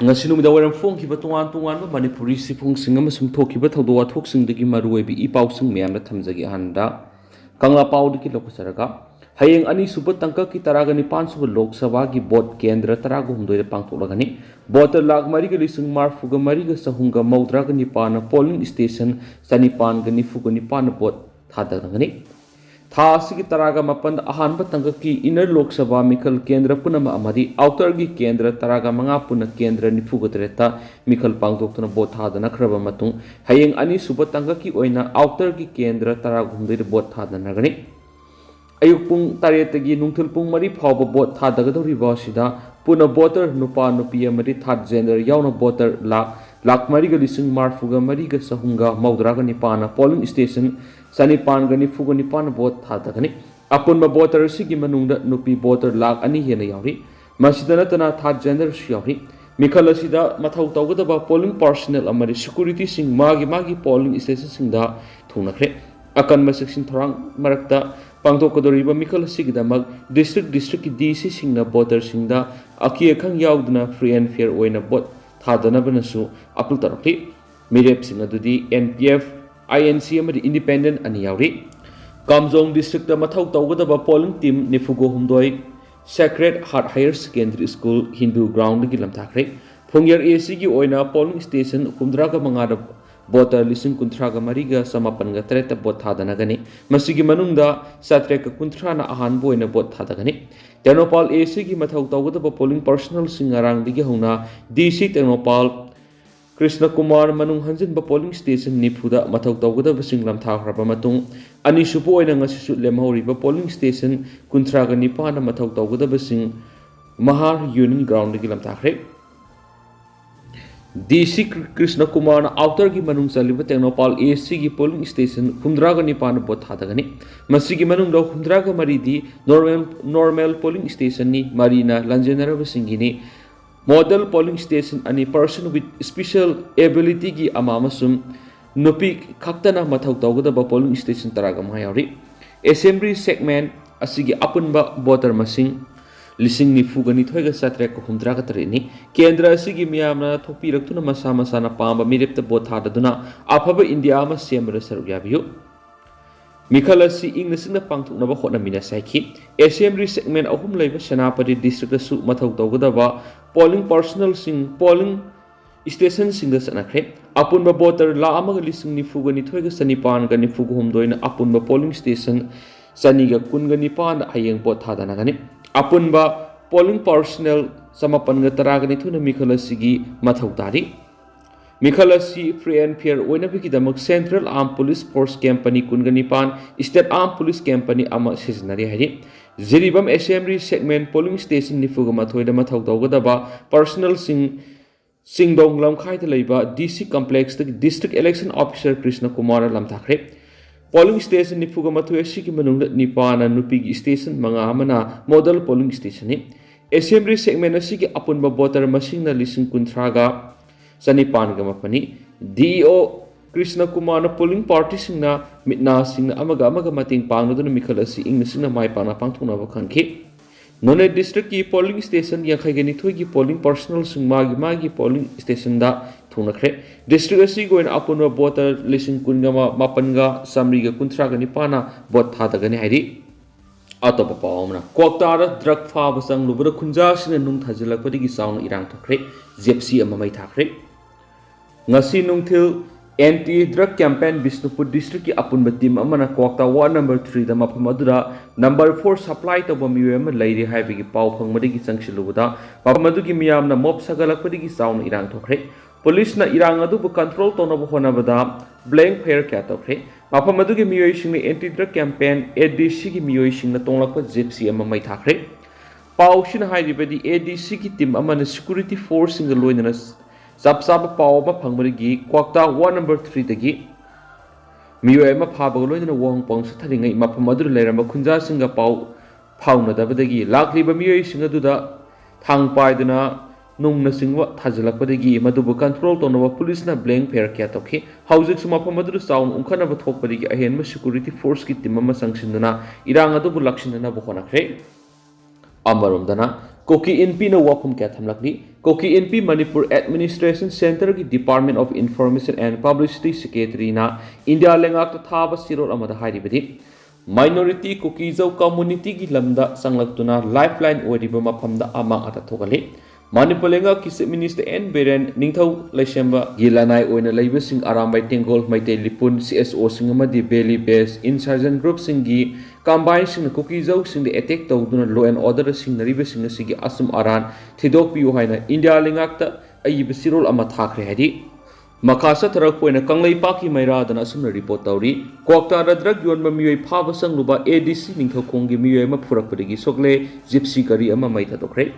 ngasi numidawaram phongkiba tongan manipuri sifungsing amasung thokiba thawdo wathoksingdagi maruoibi ipausing meyamna thamjagi handa kangla paudiki lokasaraga hayeng ani suba tangka ki taraga nipan suba lok sabha gi bot kendra taraga humdoi pangtholagani botar lak mariga lising marfuga mariga sahunga maudraga nipana polling station sanipan ga nifuga nipan bot thadagani tha asigi taraga mapan ahanba tangka ki inner lok sabha mikhal kendra punama amadi outer gi kendra taraga manga puna kendra nifuga treta mikhal pangtoktuna bot thadana khraba matung hayeng ani suba tangka ki oina outer gi kendra taraga humdoi bot thadana gani ayuk pung taretagi nungthil pung mari phaba bot thadagadoriba sida puna voter nupa nupi amari third gender yauna voter lak mariga lising marfuga mariga sahunga maudraga nipana polling station sanipan ga nifuga nipan bot thadagani apunba voter sigi manungda nupi voter lak ani hena yauri masidana tana third gender yauri mikhala sida mathau tawgadaba polling personnel amari security sing magi polling station singda thunakre akan masiksin thorang marakta pangtokadoriba mikhal sigdamak district ki DC singna voter singda aki akhang yaudna free and fair oina bot thadana banasu apul tarakli mirep singa dudi NPF INC amadi independent ani yauri Kamjong district da mathau tawgadaba polling team nifugo humdoi Sacred Heart Higher Secondary School Hindu ground gi lamthakre phongyer AC gi oina polling station humdraga mangada voter lising kuntraga mariga samapanga treta bot thadana gani masigi manungda satreka kuntrana ahan boina bot thadagani Tenopal AC gi mathau tawgadaba polling personnel singarang digi hona DC Tenopal Krishna Kumar manung hanjin ba polling station nifuda mathau tawgadaba singlam thakraba matung ani supo oina ngasisu lemhori ba polling station kuntraga nipana mathau tawgadaba sing Mahar Union ground digi lam thakre DC Krishna Kumar outer gi manung saliba Tenopal AC gi polling station humdraga nipan bot thadagani masigi manung do humdraga maridi normal polling station ni marina lanjenara singini model polling station ani person with special ability gi amamasum nupi khaktana mathau tawgadaba polling station taraga mayari assembly segment asigi apunba voter masing lising nifugani thoiga satrek ko humdraga tarini kendra asigi miyamna thopi raktuna masa na pamba mirepta bot thadaduna afaba india ma semra saru yabiyu mikhalasi ingnesina pangthuknaba hotnamina saiki assembly segment ahum leiba sanapati district su mathau tawgadaba polling personnel sing polling station sing da sanakre apunba voter la amaga lising nifugani thoiga sanipan ga nifugu humdoina apunba polling station saniga kunga nipan hayeng bot thadana gani apunba polling personnel samapan ga taragani thuna mikhalasigi mathau tari mikhalasi free and fair oina bikidamak central armed police force company kungani pan state armed police company ama siznari hari ziribam assembly segment polling station nifuga mathoida mathau tawgadaba personnel singdong lamkhai da leiba DC complex the district election officer Krishna Kumar lamthakre polling station nifuga mathoya sigi manungda nipana nupigi station manga amana model polling station ni assembly segment asigi apunba voter masing na lising kuntraga sanipan ga mapani DO Krishna Kumar na polling party singna mitna singna amaga mating pangnoduna mikhalasi ingna singna mai pana pangthuna ba khanki none district ki polling station yakhai gani thoi gi polling personnel sing magi polling station da thunakre district asi goin apunwa voter lising kungama mapanga samriga kuntraga nipana bot thadagani hairi atopa pawmna Kwakta da Drugs phaba changluba khunja sina nung thajilakpadi gi sauna irang thakre Jeepcy amamai thakre ngasi nungthil anti drug campaign Bisnupur district ki apunba team amana Kwakta ward number 3 da mafam adura number 4 supply to Miyoi ama lairi haibigi paw phangmadigi changsilubuda mafam adugi miyamna mob sagalakpadigi sauna irang thokre police na irang adu control to no honabada blank fair kya tokre mafam adugi Miyoi singni anti drug campaign ADC gi Miyoi singna tonglakpa Jeepcy ama mai thakre paw shin hairibadi ADC ki team amana security force singa loinana Sab paw ma phangmari Kwakta ward number 3 dagi Miyoi ma phaba loina wong pong sa tharingai mafam adu leirama khunja singa paw phauna dabadagi lakliba Miyoi singa duda thang paiduna nungna singwa thajalakpadagi madubu control tonaba police na blank fair kya tokhi haujik suma mafam adu sound unkhana ba thokpadagi ahenma security force ki team ma sangsinduna irang adu bu lakshindana bu khonakre amarum dana कोकी NP न वाफम क्या थमलकनी कोकी NP Manipur administration centre की department of information and publicity secretary ना India लेंगाक थाब सिरोल अमदा हारिबदी minority कुकीजौ community की lambda संगलक्तुना lifeline ओरिबा मफमदा अमा अता थोगले मणिपुर लेंगाक की chief minister N Beren Ningthou लैसेंबा गिलानाय ओइना लैबसिंग आरामबाई Tenggol मैते लिपुन CSO Singh अमदी Bailey base insertion group सिंगी काम्बाइन Singh कुकीजौ Singh attack तौदुना law and order सिंगनरिबे Singh सिगी Assam Aran थिदोकपियु हाइना India लेंगाकता अयिब सिरोल अमा थाखरे हाइदि मखासा थरक पोइना कंगलै पाकी मैरादना असुमना रिपोर्ट तौरी क्वाक्ता दा ड्रग योनबा मियोय फाबा संगलुबा एडीसी निंगथौखोंगी मियोय अमा फुरकपदगी सोकले जिप्सी करी अमा मै थादोखरे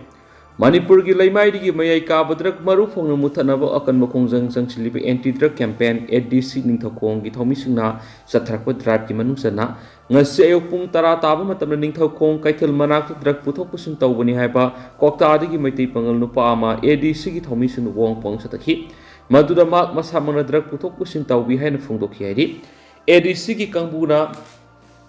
मणिपुर की लैमाइदगी मयाई काबा ड्रग मरु फोंगना मुथनबा अकनबा खोंजंग चंगसिलिबे एंटी ड्रग कैंपेन एडीसी निंगथौखोंगी थौमिसिंगना चथरकपा ड्राइव की मनुसना ngasi ayok pung tara taba matamna ningthau khong kaithal manak drug puthok pusin tawbani haiba kokta adigi maitai pangal nupa ama ADC gi thomi sin wong pong satakhi maduda mak masamana drug puthok pusin tawbi haina phungdokhi hairi ADC gi kangbuna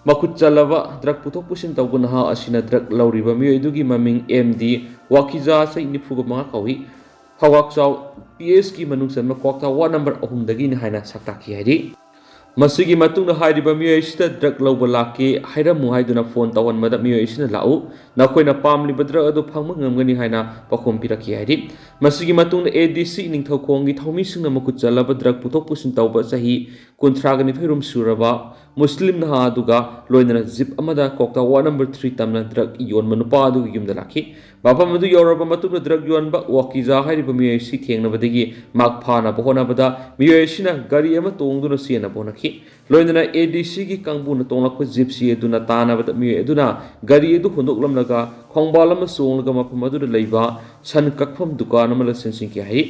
makut chalaba drug puthok pusin tawbuna ha asina drug lauriba mi edugi maming MD wakiza sai nifuga manga kawi hawak chaw PS ki manung sanma kokta wa number 3 dagi ni haina saktakhi hairi मसीगी मतुंग हाइरिबा मियोइसिदा drug लौबा लाके हाइरमु हाइदुना phone तवन मदा मियोइसिना लाउ नखोइना पामलिबा drug अदु फंगम ngमगनि हाइना पखोम पिरखि हाइरि मसीगी मतुंग एडीसी निंगथौखोंगी थौमिसिंगना मकुत चलाबा ड्रग पुथोक पुसिन तौबा सही 30 थोइरुम सुरबा मुस्लिम नहा दुगा लोइना जिप अमदा कोक्ता वा नंबर 3 तमना ड्रग योन मनुपा अदु युमदा लाखि बाफम अदु यौरबा मतुंग ड्रग योनबा वाकिजा हाइरिबा मियोइसि थेंगनबदगी माक फाना बहोनाबदा मियोइसिना गाड़ी अमा तोंगदुना सियना बोनखि लोइना एडीसी की कांगबुना तोंगलक जिप्सी अदुना तानाबदा मियोइ अदुना गाड़ी अदु हुंदोकलमलगा खोंगबालम सोंगलगा मफम अदुदा लैबा सन ककफम दुकान अमला सेंसिंग हाइ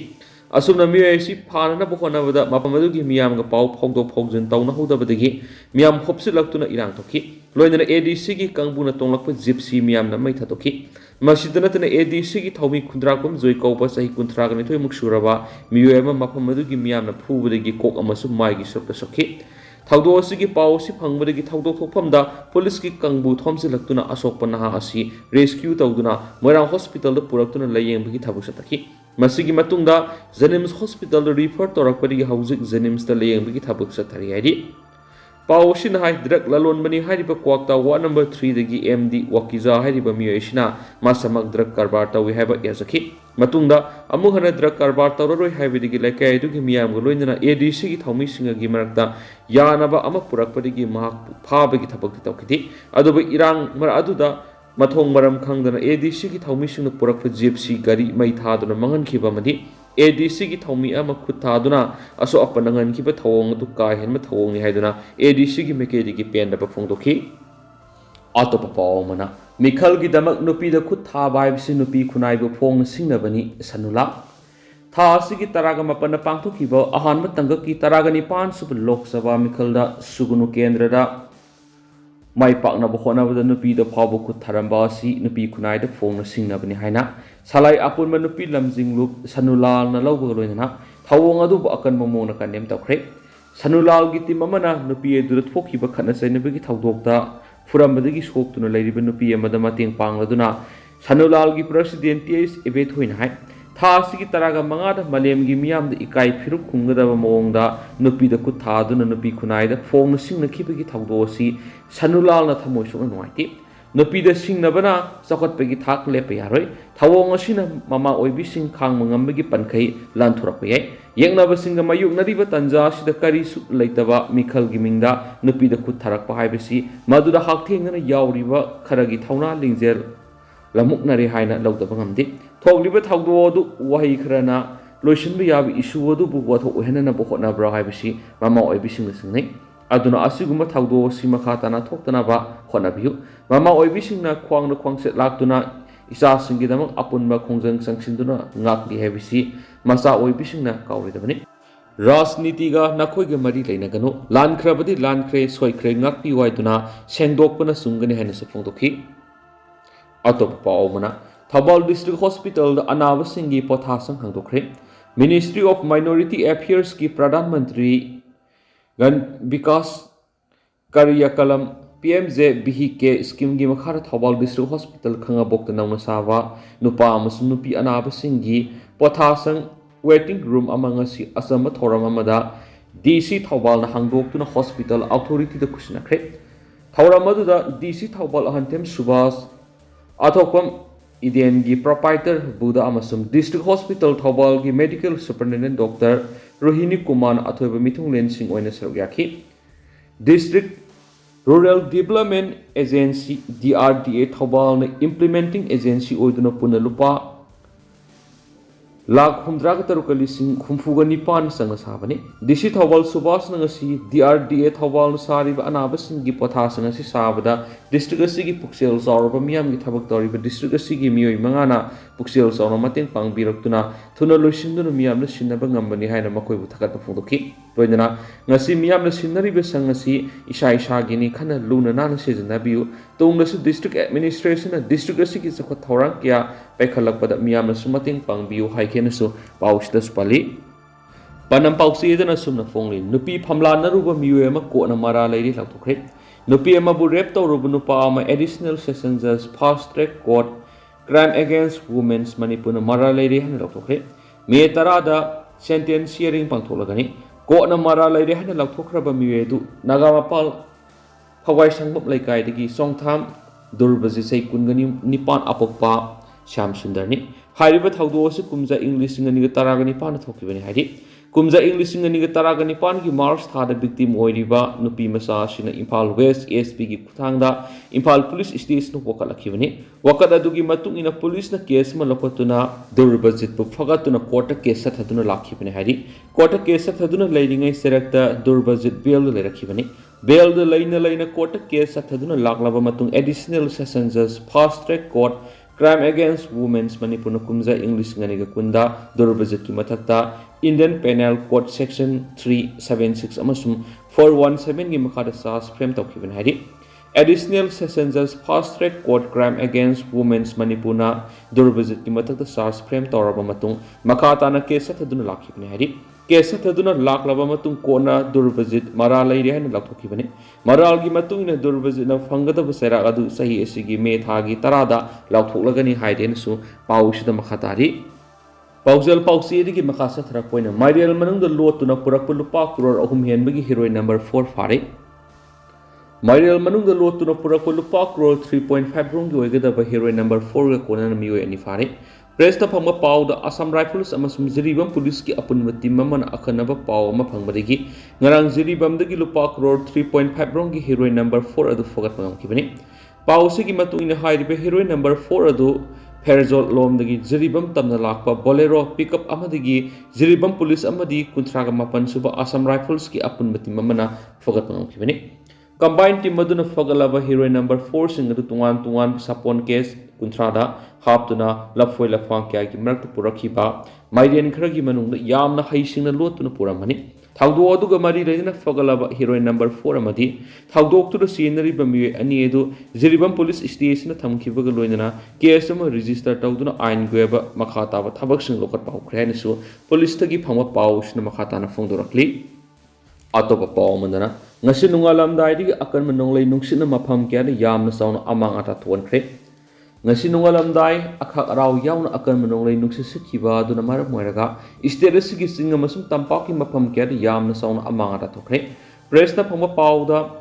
असुमना मियोइसि फानना बहोनाबदा मफम अदुगी मियामगा पाउ फौदोक फौजन तौना होदबदगी मियाम खोपसिलक्तुना इरांग तोखि लोइना एडीसी की कांगबुना तोंगलक जिप्सी मियामना मै थातोखि मसीदनतना एडीसी की थौमी खुंद्राकुम जोय कौबा सही 30 मुक सुरबा मियोइ अमा मफम अदुगी मियामना फुबदगी कोक अमसु माइगी सुरता सखि थौदो असिगी पाउसी फंगबदगी थौदो थोफमदा पुलिस की कंगबु थोमसिलक्तुना असोकपा नहा असि rescue तौदुना Moirang hospital पुरक्तुना लयेंबगी थबु सतखि मसीगी मतुंगदा जेनिम्स hospital refer तौरकपदगी हौजिक जेनिम्स ता लयेंबगी थबु सथरि हाइदि पाउसिन हाइ ड्रग ललोनबनी हाइरिबा क्वाक्ता वा नंबर 3 दगी MD वाकिजा हाइरिबा मियोइसिना मासमक ड्रग कारबार तौइ हाइबा याजखि मतुंगदा अमुहना ड्रग कारबार तौररोय हाइबदगी लैकाय दुगी मियामगो लोइनना ADC की थौमिसिंगगी मरक्ता यानबा अमा पुरकपदगी महक फाबगी थबक तौखिदि अदुबा इरांग मर अदुदा मथोंग मरम खंगदना ADC की थौमिसिंग पुरक जीपसी गाड़ी मै थादुना मंगनखिबा मदि ADC की थौमी अमा खुद थादुना असो अपनंगनखिबा थौंग दु का हेनम थौंगनि हाइदुना ADC की मेकेदगी पेनदबा फोंदोखि अतोपा पावमना मिखल की दमक नुपीदा खुद थाबा हाइबसि नुपी खुनाइबो फोंग सिंगनबनी सनुला था की तरागा मपन पांथोखिबा अहानबा तंगक की तरागा निपान सुब लोकसभा मिखलदा सुगुनु केंद्रदा माइ पाकनबा होनाबदा नुपीदा फावबो खुद थारंबा असि नुपी खुनाइदा फोंग सिंगनबनी हाइना सलाई अपुनबा नुपी लमजिंगलुप सनुलाल न लौबा लोइना थौंग अदु अकन ममोना कनेम तौखरे सनुलाल की टीम अमना नुपी अदुदा थोखिबा खना सैनबगी थौदोकता फुरमबदगी सोक्तुना लैरिबा नुपी अमदा मतेंग पांगलदुना सनुलाल की प्रेसिडेंट TS एबेथ होइना हाइ थासी की तरागा मंगादा मलेमगी मियाम द इकाई फिरुक खुंगदबा मओंगदा नुपीदा खुद थादुना नुपी खुनाइदा फोंग सिंगनखिबगी थौदोसी सनुलाल न थमोय सुना नुआइति नुपीदा सिंगनबना चखतपगी थाक लेप यारोय थवोंग असिना ममा ओइबि सिंग खांग मंगमबगी पनखै लानथुरक याय येंगनबा सिंग मयुक नरिबा तंजा सिदा करिसु लैतबा मिखलगी मिंगदा नुपीदा खुद थारकपा हाइबसि मदुदा हाकथेंगना यावरिबा खरगी थौना लिंजेल लमुकनरे हाइना लौदबा ngamdi थोगलिबा थौदो अदु वही खरना लोइसनबा याबि इशु अदु बु वथो ओहेनना बखोना ब्रा हाइबसि ममा ओइबिसिंग सिंगनै अदुना असिगुमा थौदो सिमखा तना थोक्तनाबा होनाबियु ममा ओइबिसिंगना ख्वांग न ख्वांगसे लाक्तुना इसा सिंगिदमक अपुनबा खोंजंग संगसिंदुना ngakli हाइबसि मसा ओइबिसिंगना कावरिदबनि राजनीतिगा नखोइगे मरी लेनगनु लानख्रबदि लानख्रे सोइख्रे ngakpi वाइदुना सेंगदोकपना सुंगनि हाइना सफोंदोखि अतोप पावमना थौबाल डिस्ट्रिक्ट हॉस्पिटल अनाब सिंगी पोथासंग हांगदोखरे मिनिस्ट्री ऑफ माइनॉरिटी अफेयर्स की प्रधानमंत्री गण विकास कार्यकलम PMJ scheme gi makhara Thobal District Hospital Khangabok nauna sawa nupa amasung nupi anabasingi pothasang waiting room among si asama thoram amada DC Thobal na hangdok tuna hospital authority da kushna kre thoram aduda DC Thobal ahantem subas athokpam Iden gi proprietor Buddha amasum District Hospital Thobal gi medical superintendent Dr. Rohini Kumar athoiba mithung len sing oina sargyaki District Rural Development Agency DRDA Thobal na implementing agency oiduna puna lupa lakh humdra ka tarukali sing humfuga nipan sanga sabani DC Thobal subas na ngasi DRDA Thobal na sariba anaba singi potha sanga si sabada district asigi puksel zawrba miyam gi thabak toriba district asigi Miyoi mangana puksel zawna mateng pangbirak thuna loisinduna miyam na sinaba ngambani haina makoi bu thakat phungdoki loidana ngasi miyam na sinariba sangasi isa gini khana luna nana sejna biu tongnasu district administration na district asigi sakha thorang kya paikhalakpada miyam na sumateng pangbiu haikenasu paushda spali panam pausi edana sumna phongli nupi phamla naruba Miyoi ama ko na mara leiri lathokre nupi ama bu rep tawruba nupa ama additional session judge fast track court crime against women's manipuna mara leiri han lathokre me tarada sentence hearing pangtholagani ko na mara leiri han lathokraba Miyoi du nagamapal phawai sangbam laikai digi songtham durbaji sei kungani nipan apokpa Sham Sundarni hariba thawdo se kumja English ngani ga taragani pan thokibani hari kumja English ngani ga taragani pan gi March thada victim oiriba nupi masa sina Imphal West SP gi kuthangda Imphal Police Station no wakalakibani wakat adugi matung ina police na case ma lokotuna durbajit bu phagatuna court case thaduna lakhibani hari court case thaduna leiringai serakta durbajit bail lerakibani bail the laina court case thaduna laklaba matung additional session judge fast track court Crime Against Women's Manipur Kumja English Nganiga Kunda Durbajit ki mathakta Indian Penal Code Section 376 amasum 417 gi makhada sas frame tawkiban hari Additional Session Judge Fast Track Court Crime Against Women's Manipur na Durbajit ki mathakta sas frame tawraba matung makhata na case thaduna lakhibani hari case thaduna laklaba matung kona Durbajit mara leiri han lakhokibani maral gi matung ina Durbajit na phangada busera adu sahi asigi me thagi tarada lauthoklagani haiden su paushida makhatari paujal pausi digi makhasa thrak poina mairial manung da lotuna purakpu lupa crore ahum henbagi heroine number 4 fare mairial manung da lotuna purakpu lupa crore 3.5 rong gi oigada heroine number 4 ga kona Miyoi ani fare Press the Panga Pow, the Assam Rifles, and some Ziribam police upon with Timaman Akanaba Pow, Mapangbadigi, Narang Ziribam the Gilupak Road 3.5 Rongi heroine number 4 at the Fogat Kibani. Pow Sigimatu in a high heroine number 4 adu Perzol Lom the Ziribam Tamnalakpa, Bolero, Pickup Amadigi, Ziribam police Amadi, Kuntragamapan Suba Assam Rifles upon with Timamana Fogat Kibani. Combined team Maduna Fogalava heroine number 4 single to 1 Sapon case, Kuntrada, Haptuna, Lafoi Lafankia, Merk Purakiba, Maidian Kragi Manung, Yamna Haising and Lotuna Puramani. Taudo Duga Mari Rena Fogalava heroine number 4 Amadi, Taudo to the scenery Bamui Aniedo, Ziribam police station Tamkivagaloina, KSM register Tauduna Ein Gueba, Makata, Tabaxin Lokat Pau Kranisu, Police Tagi Pama Paush, Namakatana Fondorakli, Atopa Pau Mandana. Ngasi nungalam daidi akan menonglai nungsin na mapam kaya yam na sauna amang ata tuan kre. Ngasi nungalam dai akak raw yaw na akan menonglai nungsin sikiba do na marap moiraga istere sigi singa masum tampaki mapam kaya yam na sauna amang ata tu kre. Press na pama pau da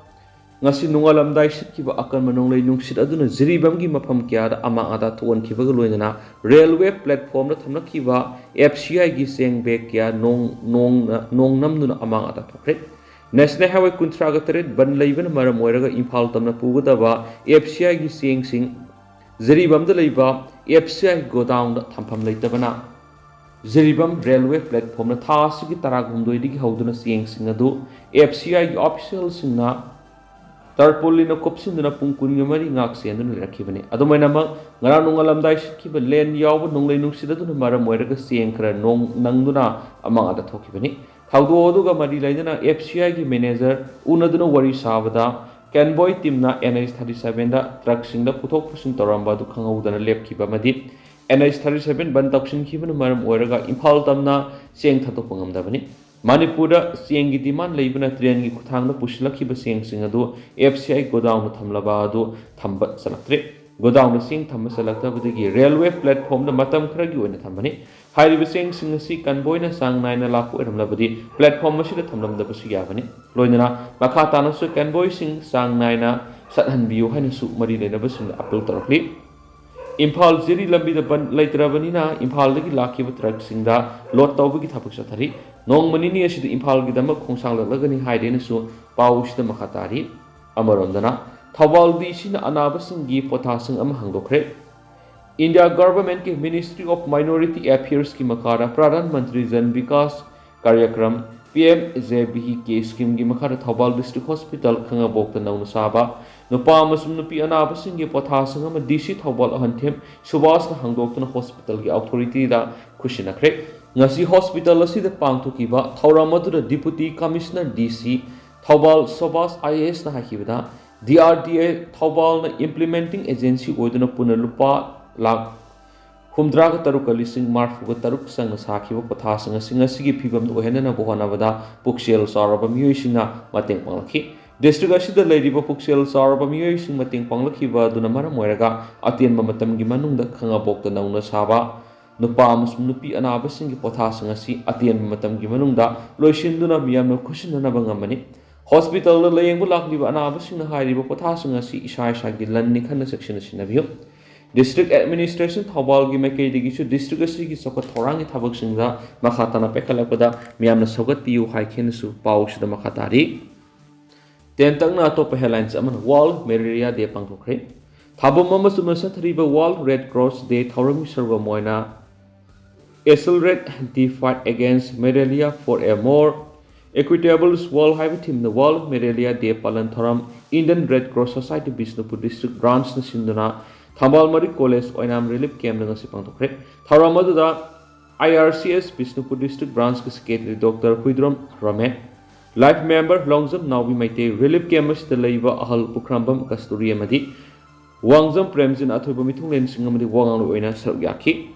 ngasi nungalam dai sikiba akan menonglai nungsin adu na ziribam gi mapam kaya amang ata tuan kiba galoy na railway platform na thamna kiba FCI gi seng bek kaya nong nam na amang ata tu kre. National Highway Kuntragataret Ban Laban Maramoraga Imphal Tamna Pugadaba FCI gi Sing Sing Ziribam the Laiba FCI go down the Tampam Laitabana Ziribam Railway Platform na Tasiki Taragundoi Digi Hauduna Sing Singadu FCI gi officials na Tarpolina Kopsin na Punkun Yamari Ngaksi and Rakibani Adomanama Ngaranungalam Daishiki Len Yaw Nonglay Nuxida Maramoraga Sing Kra Nong Nangduna among other Tokibani Taudo Oduga Mari Laina FCI gi manager Unaduna Wari Savada Canboy Timna NH 37 da Trucksing da Putok Pushing Toramba du Kangudana Lep Kiba Madi NH 37 Bantakshin Kiban Maram Oraga Imphal Tamna Seng Tato Pangam Dabani Manipura Siengi demand Labana Triangi Kutanga Pushilaki Basing Singadu, FCI go down to Tamlabado, Tambat Salatre, go down the Sing Tamasalata with the railway platform the Matam Kragi in the Tamani, Highly Basing Singasi Kanboina Sang Nine Laku and Labadi, platform Mashila Tamlam the Pusigavani, Loinana, Makatana Su Kanboy Sing Sang Nina, Satan View Hanasu Mari Lenabas in the Apple Torpli. Impal Ziri Lambi the Laitravanina, Impal the Laki with Truck Sinda, Lord Taubi Tapusatari, Nong Manini as the Impal Gidama Konsang Lagani Haidenasu, Paush the Makatari, Amarondana, Tawal di Sina Anabasangi Potasang Amahangokre. India Government ke Ministry of Minority Affairs ki Makara, Pradhan Mantri Jan Vikas Karyakram, PMJBH ke scheme ki Makara Tawal District Hospital Kangabok the Naunasaba. Nupa masum nupi anabasing gi pothasang ama DC Thawal Ahantem Subas na hangdokna hospital gi authority da kushinakre ngasi hospital asida pangthokiba thauramadu da deputy commissioner DC Thawal Subas IAS na hakibada DRDA Thawal na implementing agency oiduna punalupa lag humdraga tarukalising marfuga taruk sang sakiba pothasang singasi gi phibam do henana bohanabada puksel saraba Miyoi singa mateng panglaki District asida ladiba puksel saraba Miyoi sing mating panglakiba duna maram oiraga atien mamatam gi manungda khangabok da nauna saba nupa amasum nupi anaba sing gi pothasang asi atien mamatam gi manungda loisinduna miyamna khusinna bangamani hospital la layengbu lakliba anaba sing na hairiba pothasang asi isa isa gi lanni khanna section sinabiyo District Administration Thawal gi makai digi su district asi gi sokat thorangi thabak singda makhatana pekalakada miyamna sogat piu haikhen su paush da makhatari Tentangna top headlines aman World Malaria Day pangthokre Thabum amasum sathriba World Red Cross Day thorami serva moina accelerate the fight against malaria for a more equitable world high team the World Malaria Day palan thoram Indian Red Cross Society Bisnupur District branch na sinduna Thambal Mari College oinam relief camp na ngasi pangthokre thoramadu da IRCS Bisnupur District branch ka secretary Dr. Huidrom Rame Life member Longjam Nawi Maite Relief Camus the Laiva Ahal Pukrambam Kasturi Amadi Wangjam Premzin Athuba Mithung Len Singamadi Wangang Oina Sargyaki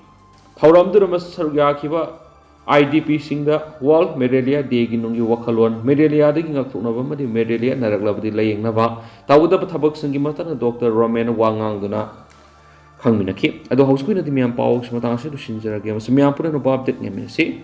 Thauram Duramas Sargyakiba IDP Singda World Malaria Day Ginungi Wakalon Malaria the King of Tunavamadi Malaria Naraglabadi Laying Nava Tawuda Tabak Sangimata Dr. Roman Wangang Duna Kangminaki Ado House Queen at the Mian Pau Smatang Shinjara Games Miampur and Bob that Nemesi